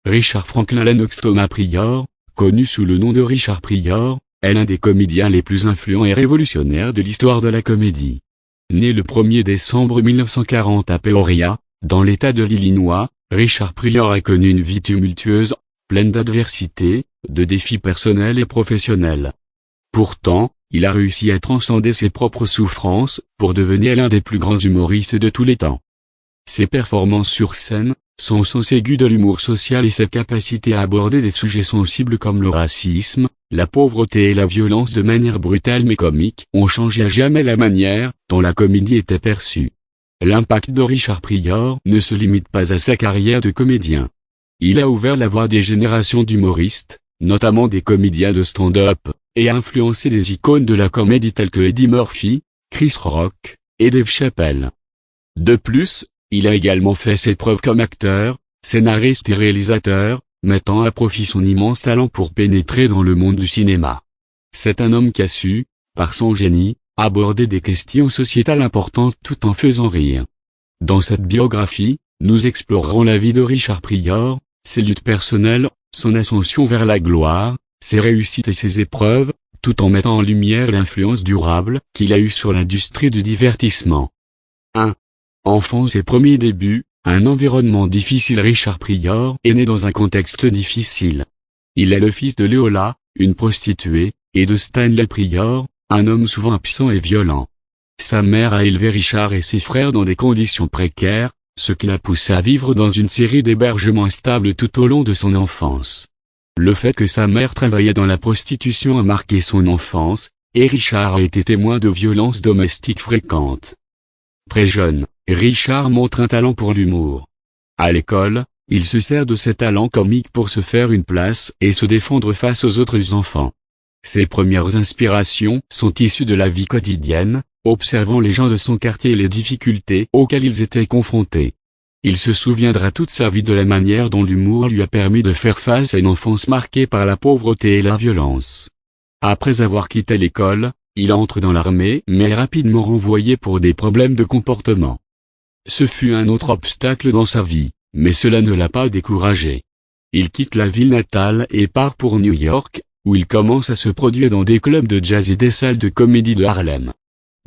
Richard Franklin Lennox Thomas Pryor, connu sous le nom de Richard Pryor, est l'un des comédiens les plus influents et révolutionnaires de l'histoire de la comédie. Né le 1er décembre 1940 à Peoria, dans l'État de l'Illinois, Richard Pryor a connu une vie tumultueuse, pleine d'adversités, de défis personnels et professionnels. Pourtant, il a réussi à transcender ses propres souffrances, pour devenir l'un des plus grands humoristes de tous les temps. Ses performances sur scène, son sens aigu de l'humour social et sa capacité à aborder des sujets sensibles comme le racisme, la pauvreté et la violence de manière brutale mais comique ont changé à jamais la manière dont la comédie était perçue. L'impact de Richard Pryor ne se limite pas à sa carrière de comédien. Il a ouvert la voie à des générations d'humoristes, notamment des comédiens de stand-up, et a influencé des icônes de la comédie telles que Eddie Murphy, Chris Rock, et Dave Chappelle. De plus, il a également fait ses preuves comme acteur, scénariste et réalisateur, mettant à profit son immense talent pour pénétrer dans le monde du cinéma. C'est un homme qui a su, par son génie, aborder des questions sociétales importantes tout en faisant rire. Dans cette biographie, nous explorerons la vie de Richard Pryor, ses luttes personnelles, son ascension vers la gloire, ses réussites et ses épreuves, tout en mettant en lumière l'influence durable qu'il a eue sur l'industrie du divertissement. 1. Enfance et premiers débuts, un environnement difficile. Richard Pryor est né dans un contexte difficile. Il est le fils de Leola, une prostituée, et de Stanley Pryor, un homme souvent absent et violent. Sa mère a élevé Richard et ses frères dans des conditions précaires, ce qui l'a poussé à vivre dans une série d'hébergements instables tout au long de son enfance. Le fait que sa mère travaillait dans la prostitution a marqué son enfance, et Richard a été témoin de violences domestiques fréquentes. Très jeune, Richard montre un talent pour l'humour. À l'école, il se sert de ses talents comiques pour se faire une place et se défendre face aux autres enfants. Ses premières inspirations sont issues de la vie quotidienne, observant les gens de son quartier et les difficultés auxquelles ils étaient confrontés. Il se souviendra toute sa vie de la manière dont l'humour lui a permis de faire face à une enfance marquée par la pauvreté et la violence. Après avoir quitté l'école, il entre dans l'armée mais est rapidement renvoyé pour des problèmes de comportement. Ce fut un autre obstacle dans sa vie, mais cela ne l'a pas découragé. Il quitte la ville natale et part pour New York, où il commence à se produire dans des clubs de jazz et des salles de comédie de Harlem.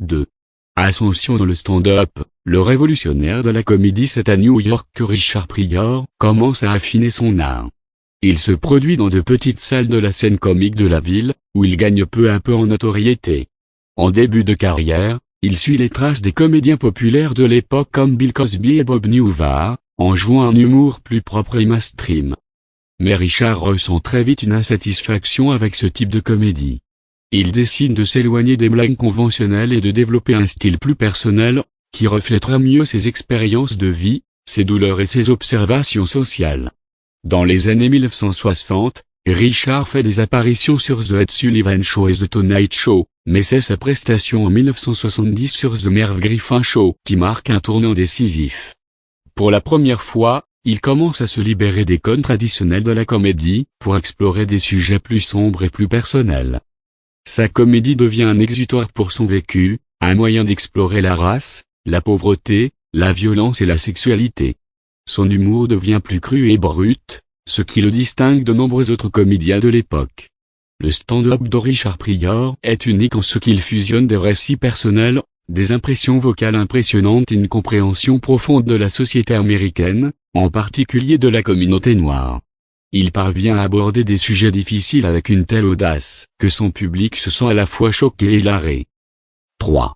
2. Ascension dans le stand-up, le révolutionnaire de la comédie. C'est à New York que Richard Pryor commence à affiner son art. Il se produit dans de petites salles de la scène comique de la ville, où il gagne peu à peu en notoriété. En début de carrière, il suit les traces des comédiens populaires de l'époque comme Bill Cosby et Bob Newhart, en jouant un humour plus propre et mainstream. Mais Richard ressent très vite une insatisfaction avec ce type de comédie. Il décide de s'éloigner des blagues conventionnelles et de développer un style plus personnel, qui reflètera mieux ses expériences de vie, ses douleurs et ses observations sociales. Dans les années 1960, Richard fait des apparitions sur The Ed Sullivan Show et The Tonight Show, mais c'est sa prestation en 1970 sur The Merv Griffin Show qui marque un tournant décisif. Pour la première fois, il commence à se libérer des codes traditionnels de la comédie, pour explorer des sujets plus sombres et plus personnels. Sa comédie devient un exutoire pour son vécu, un moyen d'explorer la race, la pauvreté, la violence et la sexualité. Son humour devient plus cru et brut, ce qui le distingue de nombreux autres comédiens de l'époque. Le stand-up de Richard Pryor est unique en ce qu'il fusionne des récits personnels, des impressions vocales impressionnantes et une compréhension profonde de la société américaine, en particulier de la communauté noire. Il parvient à aborder des sujets difficiles avec une telle audace, que son public se sent à la fois choqué et hilaré. 3.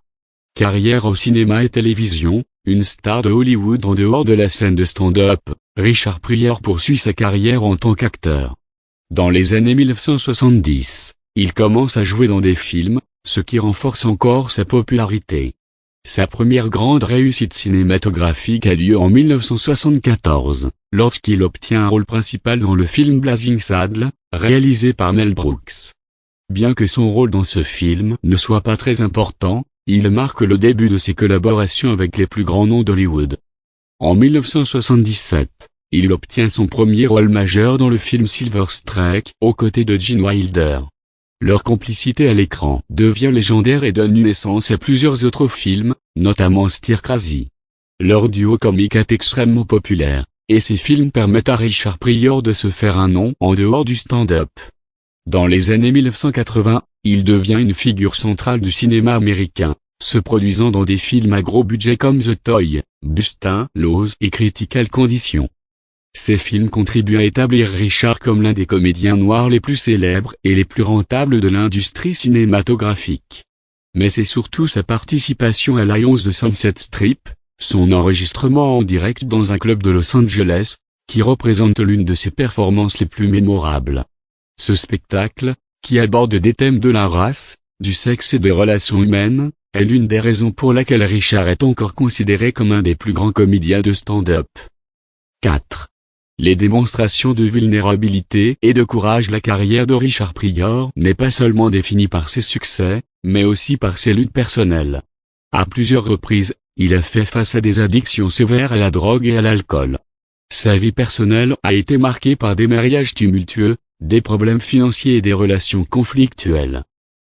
Carrière au cinéma et télévision, une star de Hollywood en dehors de la scène de stand-up, Richard Pryor poursuit sa carrière en tant qu'acteur. Dans les années 1970, il commence à jouer dans des films, ce qui renforce encore sa popularité. Sa première grande réussite cinématographique a lieu en 1974, lorsqu'il obtient un rôle principal dans le film Blazing Saddles, réalisé par Mel Brooks. Bien que son rôle dans ce film ne soit pas très important, il marque le début de ses collaborations avec les plus grands noms d'Hollywood. En 1977, il obtient son premier rôle majeur dans le film Silver Streak, aux côtés de Gene Wilder. Leur complicité à l'écran devient légendaire et donne naissance à plusieurs autres films, notamment Stir Crazy. Leur duo comique est extrêmement populaire, et ses films permettent à Richard Pryor de se faire un nom en dehors du stand-up. Dans les années 1980, il devient une figure centrale du cinéma américain, se produisant dans des films à gros budget comme The Toy, Bustin, Lowe's et Critical Condition. Ces films contribuent à établir Richard comme l'un des comédiens noirs les plus célèbres et les plus rentables de l'industrie cinématographique. Mais c'est surtout sa participation à Lions de Sunset Strip, son enregistrement en direct dans un club de Los Angeles, qui représente l'une de ses performances les plus mémorables. Ce spectacle, qui aborde des thèmes de la race, du sexe et des relations humaines, est l'une des raisons pour laquelle Richard est encore considéré comme un des plus grands comédiens de stand-up. 4. Les démonstrations de vulnérabilité et de courage. La carrière de Richard Pryor n'est pas seulement définie par ses succès, mais aussi par ses luttes personnelles. À plusieurs reprises, il a fait face à des addictions sévères à la drogue et à l'alcool. Sa vie personnelle a été marquée par des mariages tumultueux, des problèmes financiers et des relations conflictuelles.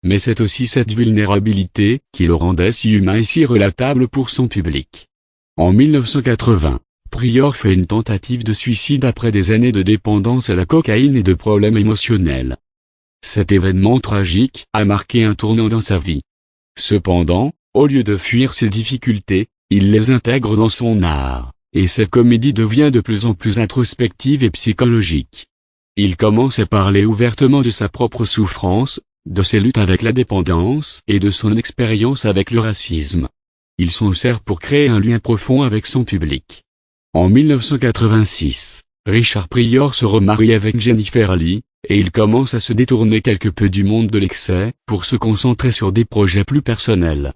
Mais c'est aussi cette vulnérabilité qui le rendait si humain et si relatable pour son public. En 1980, Pryor fait une tentative de suicide après des années de dépendance à la cocaïne et de problèmes émotionnels. Cet événement tragique a marqué un tournant dans sa vie. Cependant, au lieu de fuir ses difficultés, il les intègre dans son art, et sa comédie devient de plus en plus introspective et psychologique. Il commence à parler ouvertement de sa propre souffrance, de ses luttes avec la dépendance et de son expérience avec le racisme. Il s'en sert pour créer un lien profond avec son public. En 1986, Richard Pryor se remarie avec Jennifer Lee, et il commence à se détourner quelque peu du monde de l'excès pour se concentrer sur des projets plus personnels.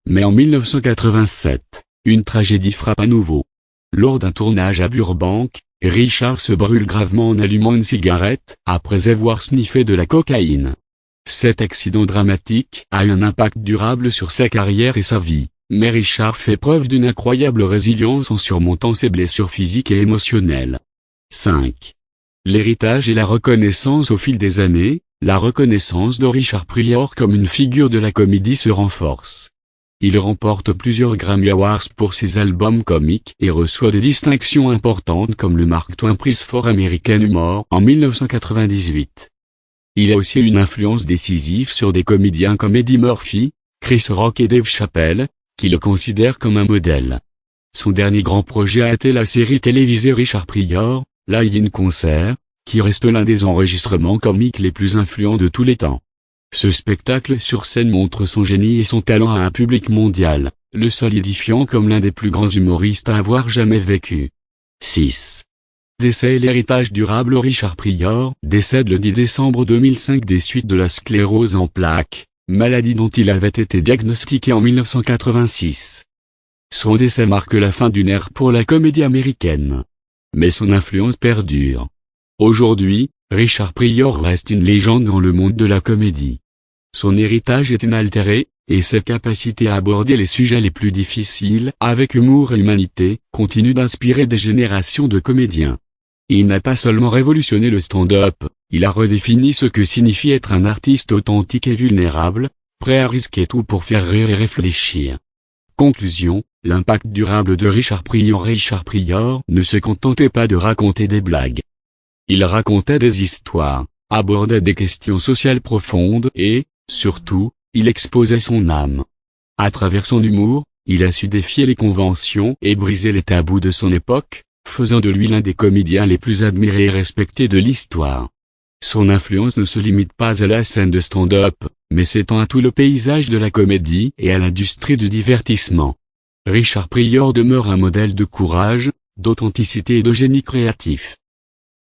Mais en 1987, une tragédie frappe à nouveau. Lors d'un tournage à Burbank, Richard se brûle gravement en allumant une cigarette, après avoir sniffé de la cocaïne. Cet accident dramatique a eu un impact durable sur sa carrière et sa vie, mais Richard fait preuve d'une incroyable résilience en surmontant ses blessures physiques et émotionnelles. 5. L'héritage et la reconnaissance. Au fil des années, la reconnaissance de Richard Pryor comme une figure de la comédie se renforce. Il remporte plusieurs Grammy Awards pour ses albums comiques et reçoit des distinctions importantes comme le Mark Twain Prize for American Humor en 1998. Il a aussi une influence décisive sur des comédiens comme Eddie Murphy, Chris Rock et Dave Chappelle, qui le considèrent comme un modèle. Son dernier grand projet a été la série télévisée Richard Pryor, Live in Concert, qui reste l'un des enregistrements comiques les plus influents de tous les temps. Ce spectacle sur scène montre son génie et son talent à un public mondial, le solidifiant comme l'un des plus grands humoristes à avoir jamais vécu. 6. Décès et l'héritage durable. Richard Pryor décède le 10 décembre 2005 des suites de la sclérose en plaques, maladie dont il avait été diagnostiqué en 1986. Son décès marque la fin d'une ère pour la comédie américaine. Mais son influence perdure. Aujourd'hui, Richard Pryor reste une légende dans le monde de la comédie. Son héritage est inaltéré, et sa capacité à aborder les sujets les plus difficiles avec humour et humanité continue d'inspirer des générations de comédiens. Il n'a pas seulement révolutionné le stand-up, il a redéfini ce que signifie être un artiste authentique et vulnérable, prêt à risquer tout pour faire rire et réfléchir. Conclusion, l'impact durable de Richard Pryor. Richard Pryor ne se contentait pas de raconter des blagues. Il racontait des histoires, abordait des questions sociales profondes et, surtout, il exposait son âme. À travers son humour, il a su défier les conventions et briser les tabous de son époque, faisant de lui l'un des comédiens les plus admirés et respectés de l'histoire. Son influence ne se limite pas à la scène de stand-up, mais s'étend à tout le paysage de la comédie et à l'industrie du divertissement. Richard Pryor demeure un modèle de courage, d'authenticité et de génie créatif.